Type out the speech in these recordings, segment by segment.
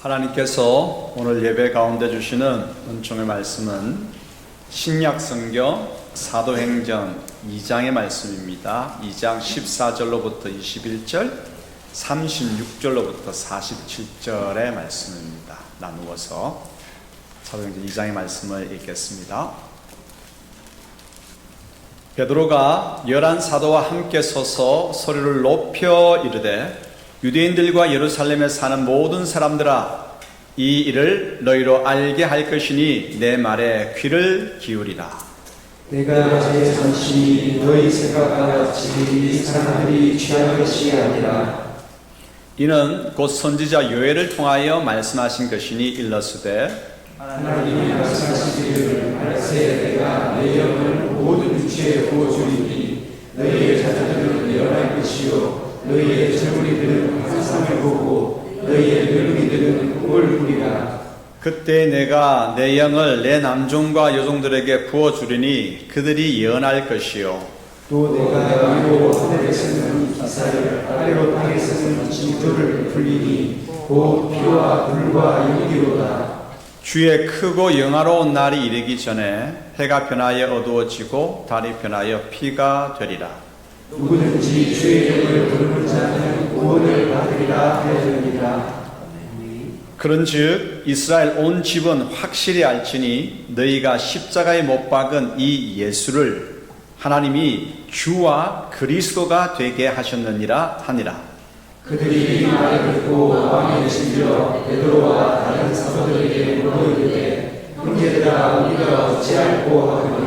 하나님께서 오늘 예배 가운데 주시는 은총의 말씀은 신약성경 사도행전 2장의 말씀입니다. 2장 14절로부터 21절, 36절로부터 47절의 말씀입니다. 나누어서 사도행전 2장의 말씀을 읽겠습니다. 베드로가 11사도와 함께 서서 소리를 높여 이르되 유대인들과 예루살렘에 사는 모든 사람들아, 이 일을 너희로 알게 할 것이니 내 말에 귀를 기울이라. 내가 제 전심이 너희 생각과 같이 이 사람들이 취한 것이 아니라 이는 곧 선지자 요엘을 통하여 말씀하신 것이니 일러스되 하나님이 말씀하시기를 말세 내가 내 영을 모든 육체에 부어주리니 너희의 자녀들은 예언할 것이요 너희의 젊은이들은 환상을 보고 너희의 늙은이들은 꿈을 꾸리라. 그때 내가 내 영을 내 남종과 여종들에게 부어주리니 그들이 예언할 것이요 또 내가 위로 하늘에서는 기사를 아래로 땅에서는 징조를 풀리니 곧 피와 불과 연기로다. 주의 크고 영화로운 날이 이르기 전에 해가 변하여 어두워지고 달이 변하여 피가 되리라. 누구든지 주의 이름을 부르는 자는 구원을 받으리라 하였느니라. 그런즉 이스라엘 온 집은 확실히 알지니 너희가 십자가에 못 박은 이 예수를 하나님이 주와 그리스도가 되게 하셨느니라 하니라. 그들이 이 말을 듣고 마음에 심려 베드로와 다른 사도들에게 물어이르되 형제들아 우리가 어찌할꼬 하거늘.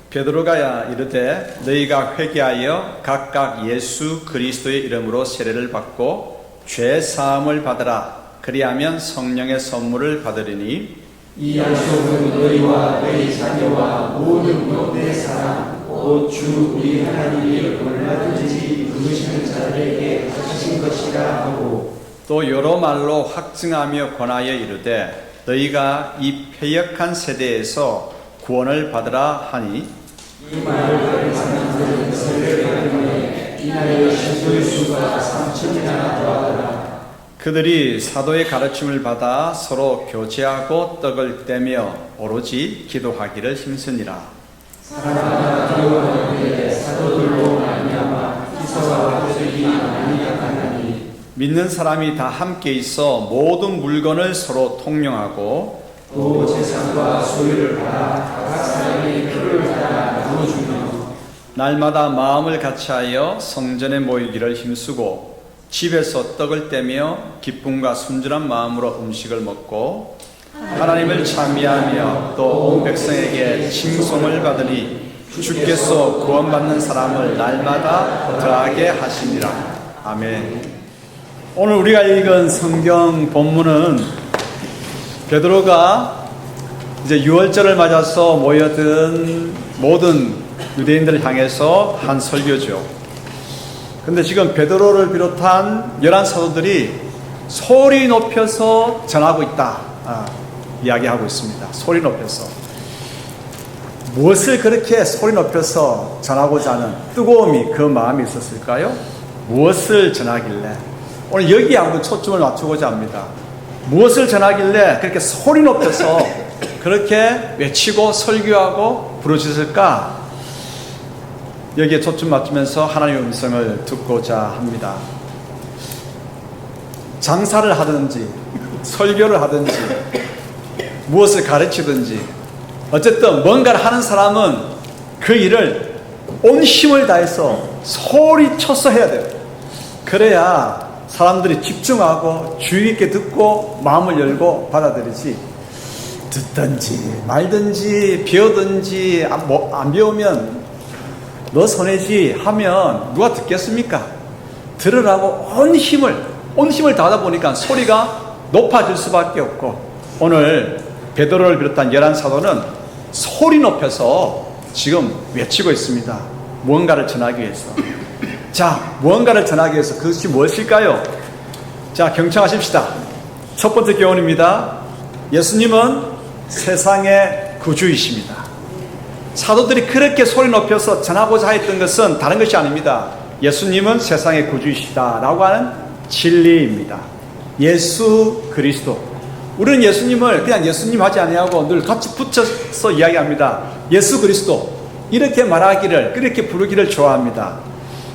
베드로가 이르되 너희가 회개하여 각각 예수 그리스도의 이름으로 세례를 받고 죄 사함을 받으라. 그리하면 성령의 선물을 받으리니 이 약속은 너희와 너희 자녀와 모든 영대 사람 곧 주 우리 하나님이 얼마든지 부르시는 자들에게 하신 것이라 하고 또 여러 말로 확증하며 권하여 이르되 너희가 이 패역한 세대에서 구원을 받으라 하니 이 말을 들은 사람들은 설레하는데 이날의 신도의 수가 3천이나 더하더라. 그들이 사도의 가르침을 받아 서로 교제하고 떡을 떼며 오로지 기도하기를 힘쓰니라. 사람마다 기도하는데 사도들로 말미암아 기사와 표적이 많이 나타나니 믿는 사람이 다 함께 있어 모든 물건을 서로 통용하고 또 재산과 소유를 받아 각 사람의 필요를 따라 나눠주며 날마다 마음을 같이하여 성전에 모이기를 힘쓰고 집에서 떡을 떼며 기쁨과 순전한 마음으로 음식을 먹고 하나님을 찬미하며 또 온 백성에게 칭송을 받으니 주께서 구원받는 사람을 날마다 더하게 하시니라. 아멘. 오늘 우리가 읽은 성경 본문은 베드로가 이제 유월절을 맞아서 모여든 모든 유대인들을 향해서 한 설교죠. 근데 지금 베드로를 비롯한 11사도들이 소리 높여서 전하고 있다. 이야기하고 있습니다. 소리 높여서. 무엇을 그렇게 소리 높여서 전하고자 하는 뜨거움이 그 마음이 있었을까요? 무엇을 전하길래? 오늘 여기에 한번 초점을 맞추고자 합니다. 무엇을 전하길래 그렇게 소리 높여서 그렇게 외치고 설교하고 부르짖을까? 여기에 초점 맞추면서 하나님의 음성을 듣고자 합니다. 장사를 하든지 설교를 하든지 무엇을 가르치든지 어쨌든 뭔가를 하는 사람은 그 일을 온 힘을 다해서 소리쳐서 해야 돼요. 그래야 사람들이 집중하고 주의 있게 듣고 마음을 열고 받아들이지 듣든지 말든지 배우든지 안 배우면 너 손해지 하면 누가 듣겠습니까? 들으라고 온 힘을 다하다 보니까 소리가 높아질 수밖에 없고 오늘 베드로를 비롯한 11사도는 소리 높여서 지금 외치고 있습니다. 무언가를 전하기 위해서. 자, 무언가를 전하기 위해서 그것이 무엇일까요? 자, 경청하십시다. 첫 번째 교훈입니다. 예수님은 세상의 구주이십니다. 사도들이 그렇게 소리 높여서 전하고자 했던 것은 다른 것이 아닙니다. 예수님은 세상의 구주이시다라고 하는 진리입니다. 예수 그리스도. 우리는 예수님을 그냥 예수님 하지 아니하고 늘 같이 붙여서 이야기합니다. 예수 그리스도. 이렇게 말하기를, 그렇게 부르기를 좋아합니다.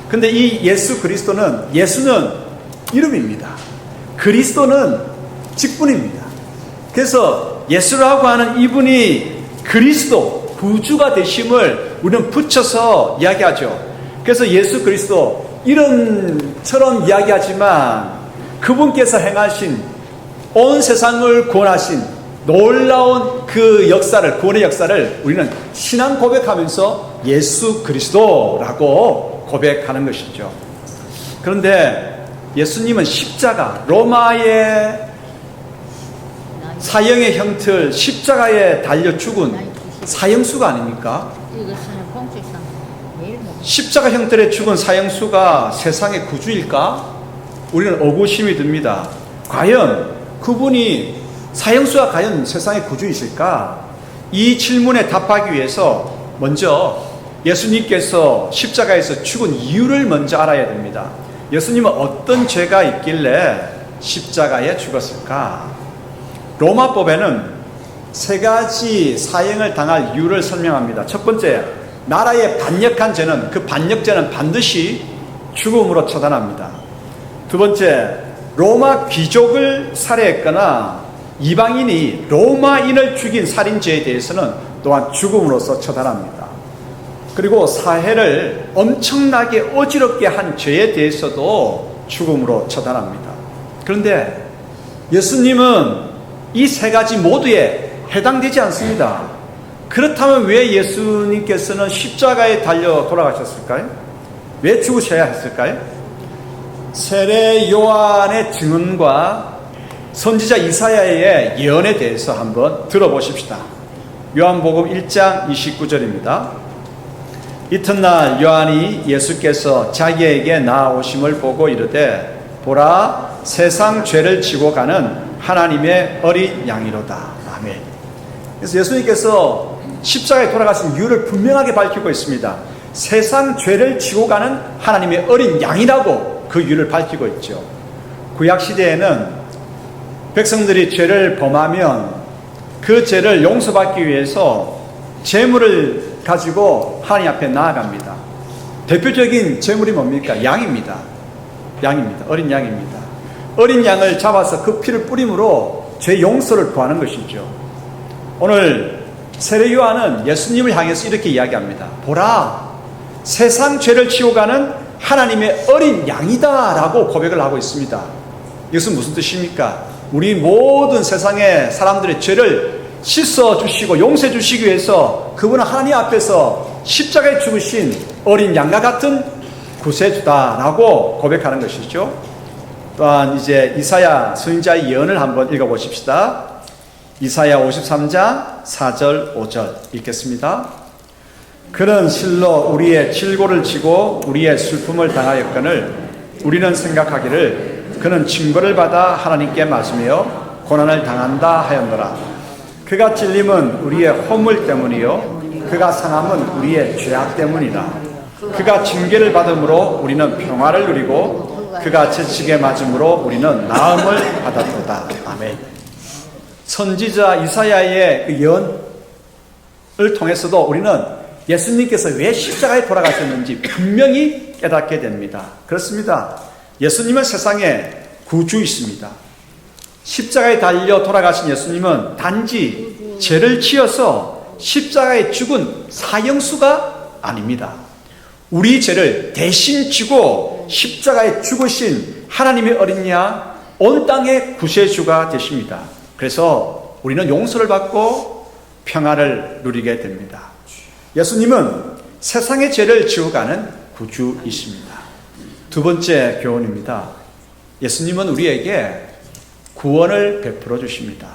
근데 이 예수 그리스도는, 예수는 이름입니다. 그리스도는 직분입니다. 그래서 예수라고 하는 이분이 그리스도, 구주가 되심을 우리는 붙여서 이야기하죠. 그래서 예수 그리스도, 이름처럼 이야기하지만 그분께서 행하신, 온 세상을 구원하신 놀라운 그 역사를, 구원의 역사를 우리는 신앙 고백하면서 예수 그리스도라고 고백하는 것이죠. 그런데 예수님은 십자가, 로마의 사형의 형틀, 십자가에 달려 죽은 사형수가 아닙니까? 십자가 형틀에 죽은 사형수가 세상의 구주일까? 우리는 의구심이 듭니다. 과연 그분이, 사형수가 과연 세상의 구주이실까? 이 질문에 답하기 위해서 먼저 예수님께서 십자가에서 죽은 이유를 먼저 알아야 됩니다. 예수님은 어떤 죄가 있길래 십자가에 죽었을까? 로마법에는 세 가지 사형을 당할 이유를 설명합니다. 첫 번째, 나라의 반역한 죄는, 그 반역죄는 반드시 죽음으로 처단합니다. 두 번째, 로마 귀족을 살해했거나 이방인이 로마인을 죽인 살인죄에 대해서는 또한 죽음으로서 처단합니다. 그리고 사회를 엄청나게 어지럽게 한 죄에 대해서도 죽음으로 처단합니다. 그런데 예수님은 이 세 가지 모두에 해당되지 않습니다. 그렇다면 왜 예수님께서는 십자가에 달려 돌아가셨을까요? 왜 죽으셔야 했을까요? 세례 요한의 증언과 선지자 이사야의 예언에 대해서 한번 들어보십시다. 요한복음 1장 29절입니다. 이튿날 요한이 예수께서 자기에게 나아오심을 보고 이르되 보라, 세상 죄를 지고 가는 하나님의 어린 양이로다. 아멘. 그래서 예수님께서 십자가에 돌아가신 이유를 분명하게 밝히고 있습니다. 세상 죄를 지고 가는 하나님의 어린 양이라고 그 이유를 밝히고 있죠. 구약시대에는 백성들이 죄를 범하면 그 죄를 용서받기 위해서 제물을 가지고 하나님 앞에 나아갑니다. 대표적인 제물이 뭡니까? 양입니다. 양입니다. 어린 양입니다. 어린 양을 잡아서 그 피를 뿌림으로 죄 용서를 구하는 것이죠. 오늘 세례 요한은 예수님을 향해서 이렇게 이야기합니다. 보라, 세상 죄를 지고 가는 하나님의 어린 양이다 라고 고백을 하고 있습니다. 이것은 무슨 뜻입니까? 우리 모든 세상의 사람들의 죄를 씻어주시고 용서해주시기 위해서 그분은 하나님 앞에서 십자가에 죽으신 어린 양과 같은 구세주다 라고 고백하는 것이죠. 또한 이제 이사야 선지자의 예언을 한번 읽어보십시다. 이사야 53장 4절 5절 읽겠습니다. 그는 실로 우리의 질고를 지고 우리의 슬픔을 당하였거늘 우리는 생각하기를 그는 징벌을 받아 하나님께 맞으며 고난을 당한다 하였노라. 그가 찔림은 우리의 허물 때문이요 그가 상함은 우리의 죄악 때문이라. 그가 징계를 받음으로 우리는 평화를 누리고 그가 채찍에 맞음으로 우리는 나음을 받았도다. 아멘. 선지자 이사야의 그 예언을 통해서도 우리는 예수님께서 왜 십자가에 돌아가셨는지 분명히 깨닫게 됩니다. 그렇습니다. 예수님은 세상에 구주이십니다. 십자가에 달려 돌아가신 예수님은 단지 죄를 지어서 십자가에 죽은 사형수가 아닙니다. 우리 죄를 대신 지고 십자가에 죽으신 하나님의 어린 양, 온 땅의 구세주가 되십니다. 그래서 우리는 용서를 받고 평화를 누리게 됩니다. 예수님은 세상의 죄를 지어가는 구주이십니다. 두 번째 교훈입니다. 예수님은 우리에게 구원을 베풀어 주십니다.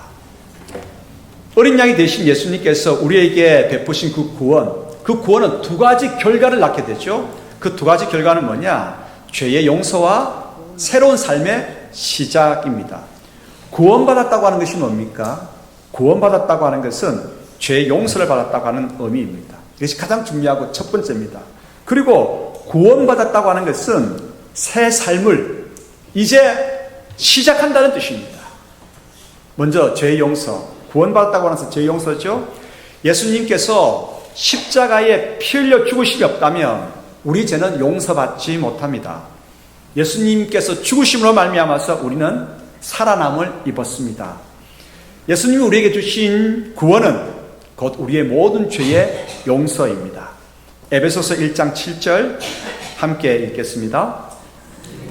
어린 양이 되신 예수님께서 우리에게 베푸신 그 구원은 두 가지 결과를 낳게 되죠. 그 두 가지 결과는 뭐냐? 죄의 용서와 새로운 삶의 시작입니다. 구원받았다고 하는 것이 뭡니까? 구원받았다고 하는 것은 죄의 용서를 받았다고 하는 의미입니다. 이것이 가장 중요하고 첫 번째입니다. 그리고 구원받았다고 하는 것은 새 삶을, 이제 시작한다는 뜻입니다. 먼저 죄 용서, 구원받았다고 해서 죄 용서죠. 예수님께서 십자가에 피 흘려 죽으심이 없다면 우리 죄는 용서받지 못합니다. 예수님께서 죽으심으로 말미암아서 우리는 살아남을 입었습니다. 예수님이 우리에게 주신 구원은 곧 우리의 모든 죄의 용서입니다. 에베소서 1장 7절 함께 읽겠습니다.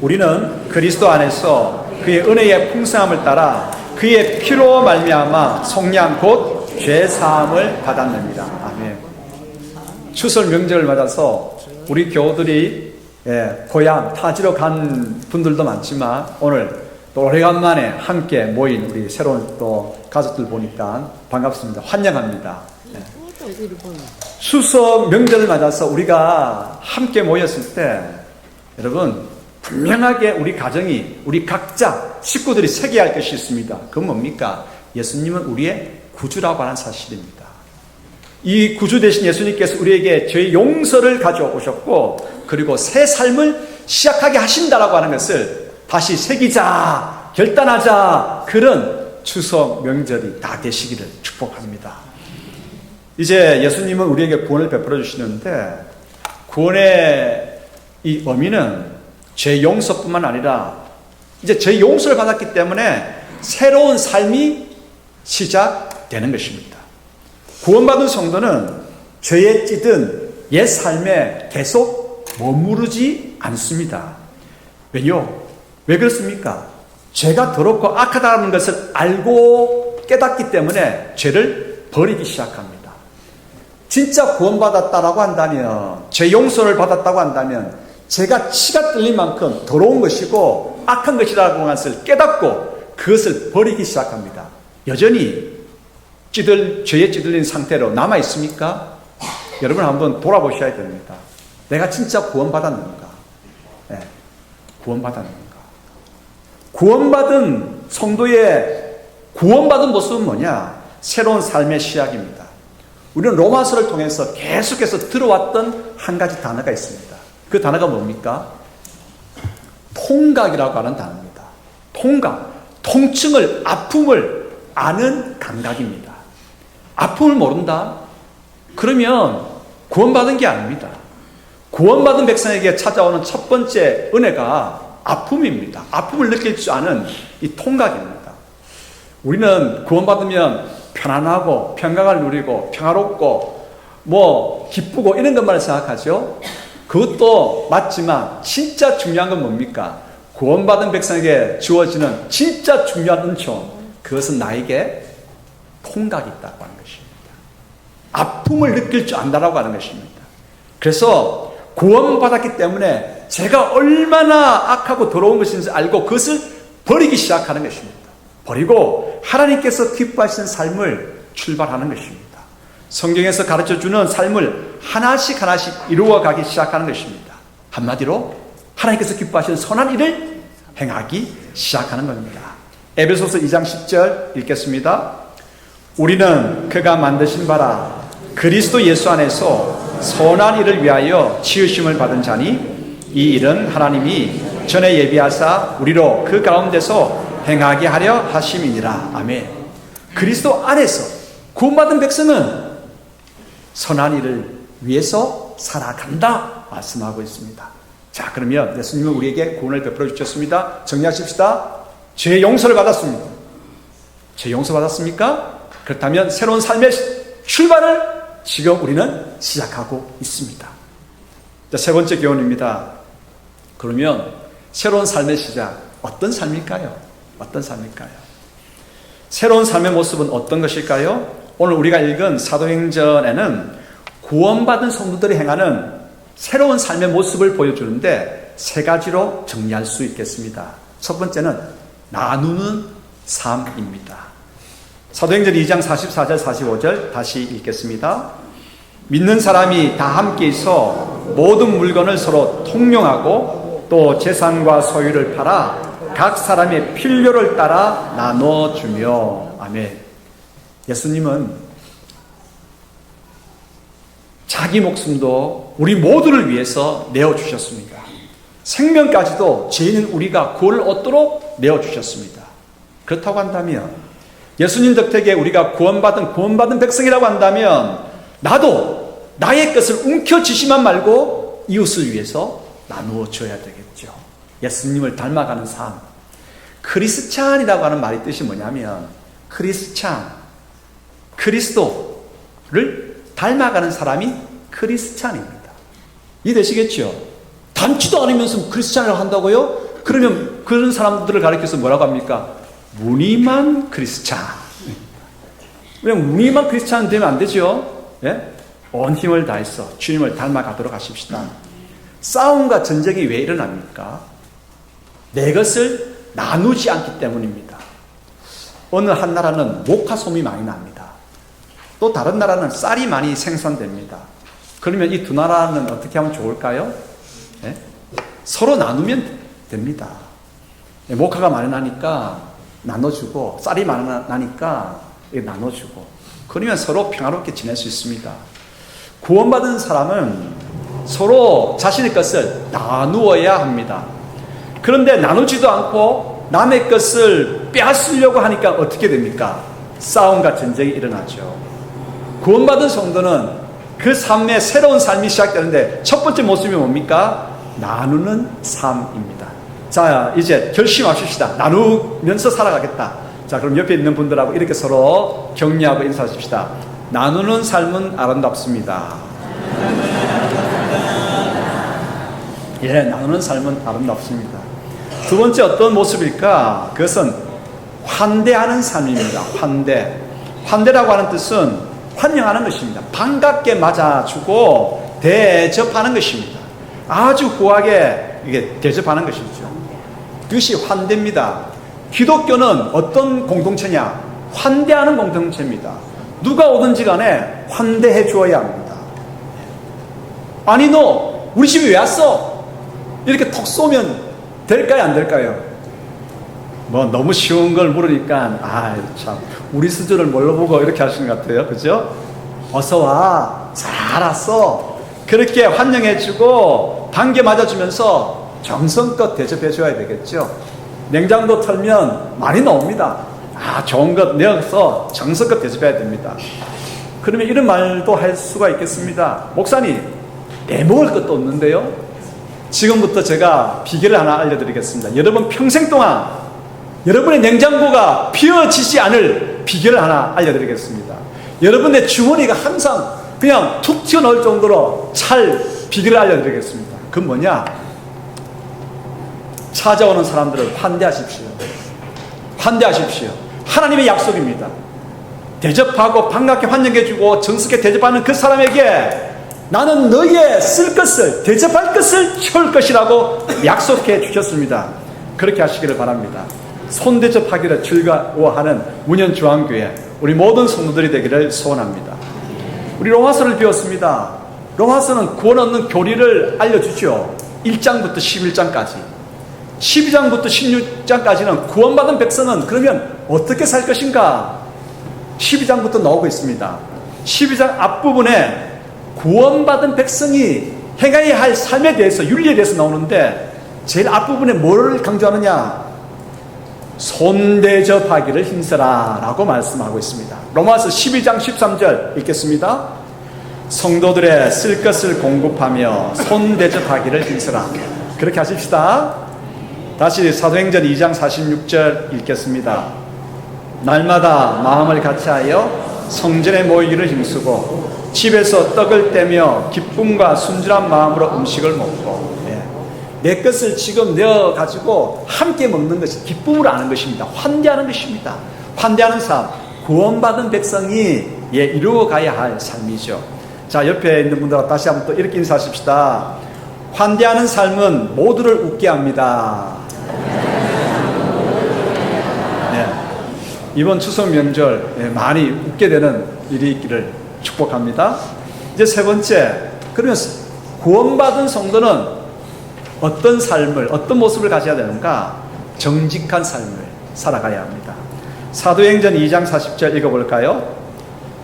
우리는 그리스도 안에서 그의 은혜의 풍성함을 따라 그의 피로 말미암아 속량 곧 죄사함을 받았느니라. 아멘. 추석 명절을 맞아서 우리 교우들이 고향 타지로 간 분들도 많지만 오늘 또 오래간만에 함께 모인 우리 새로운 또 가족들 보니까 반갑습니다. 환영합니다. 추석 명절을 맞아서 우리가 함께 모였을 때 여러분 분명하게 우리 가정이 우리 각자 식구들이 새겨야 할 것이 있습니다. 그건 뭡니까? 예수님은 우리의 구주라고 하는 사실입니다. 이 구주 대신 예수님께서 우리에게 죄의 용서를 가져오셨고 그리고 새 삶을 시작하게 하신다라고 하는 것을 다시 새기자, 결단하자, 그런 추석 명절이 다 되시기를 축복합니다. 이제 예수님은 우리에게 구원을 베풀어 주시는데 구원의 이 의미는 죄 용서뿐만 아니라 이제 죄 용서를 받았기 때문에 새로운 삶이 시작되는 것입니다. 구원받은 성도는 죄에 찌든 옛 삶에 계속 머무르지 않습니다. 왜요? 왜 그렇습니까? 죄가 더럽고 악하다는 것을 알고 깨닫기 때문에 죄를 버리기 시작합니다. 진짜 구원받았다라고 한다면, 죄 용서를 받았다고 한다면 죄가 치가 뚫린 만큼 더러운 것이고 악한 것이라고 하는 것을 깨닫고 그것을 버리기 시작합니다. 여전히 죄에 찌들린 상태로 남아 있습니까? 여러분 한번 돌아보셔야 됩니다. 내가 진짜 구원받았는가? 네, 구원받았는가? 구원받은 성도의 구원받은 모습은 뭐냐? 새로운 삶의 시작입니다. 우리는 로마서를 통해서 계속해서 들어왔던 한 가지 단어가 있습니다. 그 단어가 뭡니까? 통각이라고 하는 단어입니다. 통각, 통증을, 아픔을 아는 감각입니다. 아픔을 모른다? 그러면 구원받은 게 아닙니다. 구원받은 백성에게 찾아오는 첫 번째 은혜가 아픔입니다. 아픔을 느낄 줄 아는 이 통각입니다. 우리는 구원받으면 편안하고 평강을 누리고 평화롭고 기쁘고 이런 것만 생각하죠. 그것도 맞지만 진짜 중요한 건 뭡니까? 구원받은 백성에게 주어지는 진짜 중요한 은총, 그것은 나에게 통각이 있다고 하는 것입니다. 아픔을 느낄 줄 안다라고 하는 것입니다. 그래서 구원받았기 때문에 제가 얼마나 악하고 더러운 것인지 알고 그것을 버리기 시작하는 것입니다. 버리고 하나님께서 기뻐하시는 삶을 출발하는 것입니다. 성경에서 가르쳐주는 삶을 하나씩 이루어가기 시작하는 것입니다. 한마디로 하나님께서 기뻐하시는 선한 일을 행하기 시작하는 겁니다. 에베소서 2장 10절 읽겠습니다. 우리는 그가 만드신 바라 그리스도 예수 안에서 선한 일을 위하여 지으심을 받은 자니 이 일은 하나님이 전에 예비하사 우리로 그 가운데서 행하게 하려 하심이니라. 아멘. 그리스도 안에서 구원받은 백성은 선한 일을 위해서 살아간다 말씀하고 있습니다. 자, 그러면 예수님은 우리에게 구원을 베풀어 주셨습니다. 정리하십시다. 죄 용서를 받았습니다. 죄 용서 받았습니까? 그렇다면 새로운 삶의 출발을 지금 우리는 시작하고 있습니다. 자, 세 번째 교훈입니다. 그러면 새로운 삶의 시작, 어떤 삶일까요? 어떤 삶일까요? 새로운 삶의 모습은 어떤 것일까요? 오늘 우리가 읽은 사도행전에는 구원받은 성도들이 행하는 새로운 삶의 모습을 보여주는데 세 가지로 정리할 수 있겠습니다. 첫 번째는 나누는 삶입니다. 사도행전 2장 44절 45절 다시 읽겠습니다. 믿는 사람이 다 함께 있어 모든 물건을 서로 통용하고 또 재산과 소유를 팔아 각 사람의 필요를 따라 나눠주며. 아멘. 예수님은 자기 목숨도 우리 모두를 위해서 내어주셨습니다. 생명까지도 죄인은 우리가 구원을 얻도록 내어주셨습니다. 그렇다고 한다면 예수님 덕택에 우리가 구원받은 백성이라고 한다면 나도 나의 것을 움켜쥐지만 말고 이웃을 위해서 나누어 줘야 되겠죠. 예수님을 닮아가는 삶. 크리스찬이라고 하는 말의 뜻이 뭐냐면 크리스찬, 그리스도를 닮아가는 사람이 크리스찬입니다. 이해되시겠죠? 닮지도 않으면서 크리스찬이라고 한다고요? 그러면 그런 사람들을 가리켜서 뭐라고 합니까? 무늬만 크리스찬. 그냥 무늬만 크리스찬 되면 안 되죠. 예? 온 힘을 다해서 주님을 닮아가도록 하십시다. 싸움과 전쟁이 왜 일어납니까? 내 것을 나누지 않기 때문입니다. 어느 한 나라는 목화솜이 많이 납니다. 또 다른 나라는 쌀이 많이 생산됩니다. 그러면 이 두 나라는 어떻게 하면 좋을까요? 예? 서로 나누면 됩니다. 예, 목화가 많이 나니까 나눠주고 쌀이 많이 나니까 나눠주고 그러면 서로 평화롭게 지낼 수 있습니다. 구원받은 사람은 서로 자신의 것을 나누어야 합니다. 그런데 나누지도 않고 남의 것을 빼앗으려고 하니까 어떻게 됩니까? 싸움과 전쟁이 일어나죠. 구원받은 성도는 그 삶의 새로운 삶이 시작되는데 첫 번째 모습이 뭡니까? 나누는 삶입니다. 자, 이제 결심하십시다. 나누면서 살아가겠다. 자, 그럼 옆에 있는 분들하고 이렇게 서로 격려하고 인사하십시다. 나누는 삶은 아름답습니다. 예, 나누는 삶은 아름답습니다. 두 번째 어떤 모습일까? 그것은 환대하는 삶입니다. 환대라고 하는 뜻은 환영하는 것입니다. 반갑게 맞아주고 대접하는 것입니다. 아주 후하게 이게 대접하는 것이죠. 그것이 환대입니다. 기독교는 어떤 공동체냐? 환대하는 공동체입니다. 누가 오든지 간에 환대해 주어야 합니다. 아니 너 우리 집에 왜 왔어? 이렇게 톡 쏘면 될까요? 안 될까요? 뭐 너무 쉬운 걸 물으니까 참 우리 수준을 뭘로 보고 이렇게 하시는 것 같아요. 그죠? 어서 와. 잘 왔어. 그렇게 환영해주고 반겨 맞아주면서 정성껏 대접해줘야 되겠죠. 냉장고 털면 많이 나옵니다. 좋은 것 내어서 정성껏 대접해야 됩니다. 그러면 이런 말도 할 수가 있겠습니다. 목사님, 내 먹을 것도 없는데요? 지금부터 제가 비결을 하나 알려드리겠습니다. 여러분 평생 동안 여러분의 냉장고가 비어지지 않을 비결을 하나 알려드리겠습니다. 여러분의 주머니가 항상 그냥 툭 튀어나올 정도로 찰 비결을 알려드리겠습니다. 그건 뭐냐? 찾아오는 사람들을 환대하십시오. 환대하십시오. 하나님의 약속입니다. 대접하고 반갑게 환영해주고 정숙하게 대접하는 그 사람에게 나는 너의 쓸 것을 대접할 것을 채울 것이라고 약속해 주셨습니다. 그렇게 하시기를 바랍니다. 손대접하기를 즐거워하는 문현중앙교회 우리 모든 성도들이 되기를 소원합니다. 우리 로마서를 배웠습니다. 로마서는 구원 얻는 교리를 알려주죠. 1장부터 11장까지 12장부터 16장까지는 구원받은 백성은 그러면 어떻게 살 것인가 12장부터 나오고 있습니다. 12장 앞부분에 구원받은 백성이 행해야 할 삶에 대해서 윤리에 대해서 나오는데 제일 앞부분에 뭐를 강조하느냐? 손대접하기를 힘쓰라 라고 말씀하고 있습니다. 로마서 12장 13절 읽겠습니다. 성도들의 쓸 것을 공급하며 손대접하기를 힘쓰라. 그렇게 하십시다. 다시 사도행전 2장 46절 읽겠습니다. 날마다 마음을 같이하여 성전에 모이기를 힘쓰고 집에서 떡을 떼며 기쁨과 순전한 마음으로 음식을 먹고 내 것을 지금 내어가지고 함께 먹는 것이 기쁨으로 하는 것입니다. 환대하는 것입니다. 환대하는 삶, 구원받은 백성이 이루어가야 할 삶이죠. 자, 옆에 있는 분들하고 다시 한번 또 이렇게 인사하십시다. 환대하는 삶은 모두를 웃게 합니다. 이번 추석 명절 많이 웃게 되는 일이 있기를 축복합니다. 이제 세 번째, 그러면 구원받은 성도는 어떤 삶을, 어떤 모습을 가져야 되는가? 정직한 삶을 살아가야 합니다. 사도행전 2장 40절 읽어볼까요?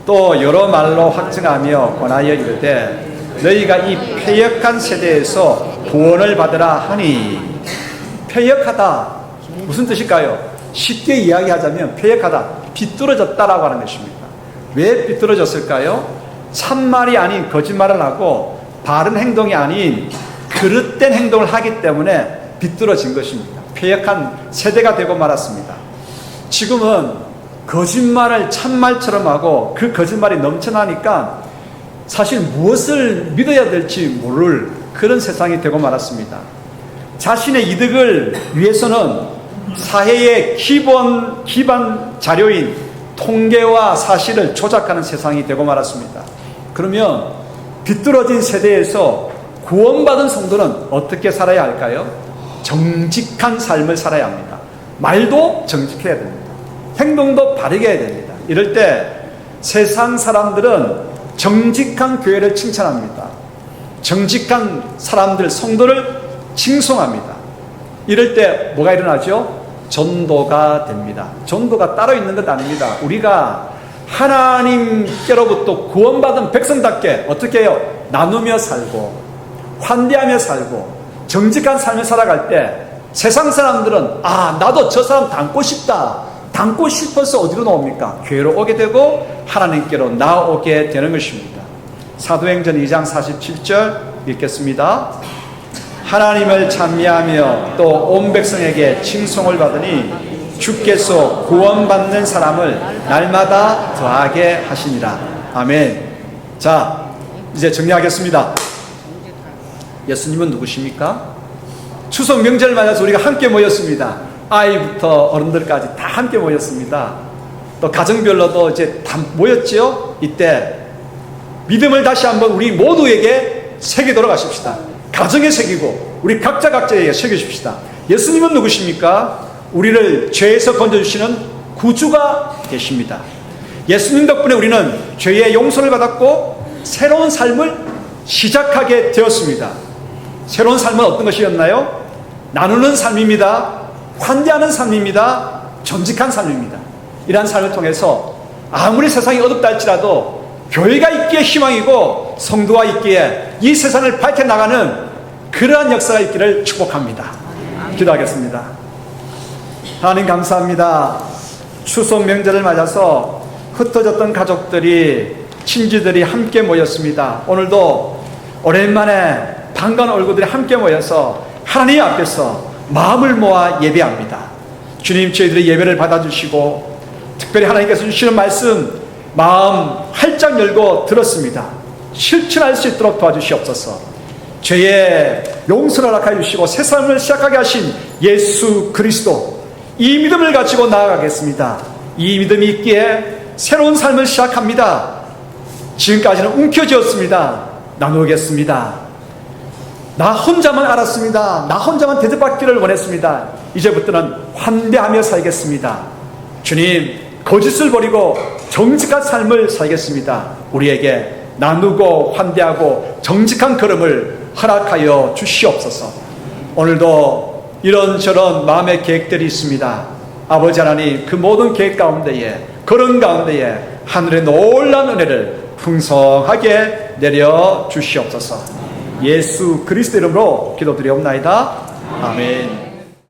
또 여러 말로 확증하며 권하여 이르되 너희가 이 패역한 세대에서 구원을 받으라 하니 패역하다, 무슨 뜻일까요? 쉽게 이야기하자면 폐역하다, 비뚤어졌다라고 하는 것입니다. 왜 비뚤어졌을까요? 참말이 아닌 거짓말을 하고 바른 행동이 아닌 그릇된 행동을 하기 때문에 비뚤어진 것입니다. 폐역한 세대가 되고 말았습니다. 지금은 거짓말을 참말처럼 하고 그 거짓말이 넘쳐나니까 사실 무엇을 믿어야 될지 모를 그런 세상이 되고 말았습니다. 자신의 이득을 위해서는 사회의 기반 자료인 통계와 사실을 조작하는 세상이 되고 말았습니다. 그러면 비뚤어진 세대에서 구원받은 성도는 어떻게 살아야 할까요? 정직한 삶을 살아야 합니다. 말도 정직해야 됩니다. 행동도 바르게 해야 됩니다. 이럴 때 세상 사람들은 정직한 교회를 칭찬합니다. 정직한 사람들, 성도를 칭송합니다. 이럴 때 뭐가 일어나죠? 전도가 됩니다. 전도가 따로 있는 것 아닙니다. 우리가 하나님께로부터 구원받은 백성답게 어떻게 해요? 나누며 살고 환대하며 살고 정직한 삶을 살아갈 때 세상 사람들은 나도 저 사람 닮고 싶다, 닮고 싶어서 어디로 나옵니까? 교회로 오게 되고 하나님께로 나오게 되는 것입니다. 사도행전 2장 47절 읽겠습니다. 하나님을 찬미하며 또 온 백성에게 칭송을 받으니 주께서 구원받는 사람을 날마다 더하게 하시니라. 아멘. 자, 이제 정리하겠습니다. 예수님은 누구십니까? 추석 명절을 맞아서 우리가 함께 모였습니다. 아이부터 어른들까지 다 함께 모였습니다. 또 가정별로도 이제 다 모였죠. 이때 믿음을 다시 한번 우리 모두에게 새기도록 하십시다. 가정에 새기고 우리 각자에게 새겨줍시다. 예수님은 누구십니까? 우리를 죄에서 건져주시는 구주가 되십니다. 예수님 덕분에 우리는 죄의 용서를 받았고 새로운 삶을 시작하게 되었습니다. 새로운 삶은 어떤 것이었나요? 나누는 삶입니다. 환대하는 삶입니다. 정직한 삶입니다. 이러한 삶을 통해서 아무리 세상이 어둡다 할지라도 교회가 있기에 희망이고 성도가 있기에 이 세상을 밝혀나가는 그러한 역사가 있기를 축복합니다. 기도하겠습니다. 하나님 감사합니다. 추석 명절을 맞아서 흩어졌던 가족들이, 친지들이 함께 모였습니다. 오늘도 오랜만에 반가운 얼굴들이 함께 모여서 하나님 앞에서 마음을 모아 예배합니다. 주님, 저희들의 예배를 받아주시고 특별히 하나님께서 주시는 말씀 마음 활짝 열고 들었습니다. 실천할 수 있도록 도와주시옵소서. 죄의 용서를 허락하여 주시고 새 삶을 시작하게 하신 예수 그리스도, 이 믿음을 가지고 나아가겠습니다. 이 믿음이 있기에 새로운 삶을 시작합니다. 지금까지는 움켜쥐었습니다. 나누겠습니다. 나 혼자만 알았습니다. 나 혼자만 대접받기를 원했습니다. 이제부터는 환대하며 살겠습니다. 주님, 거짓을 버리고 정직한 삶을 살겠습니다. 우리에게 나누고 환대하고 정직한 걸음을 허락하여 주시옵소서. 오늘도 이런저런 마음의 계획들이 있습니다. 아버지 하나님, 그 모든 계획 가운데에, 그런 가운데에 하늘의 놀라운 은혜를 풍성하게 내려 주시옵소서. 예수 그리스도 이름으로 기도드리옵나이다. 아멘.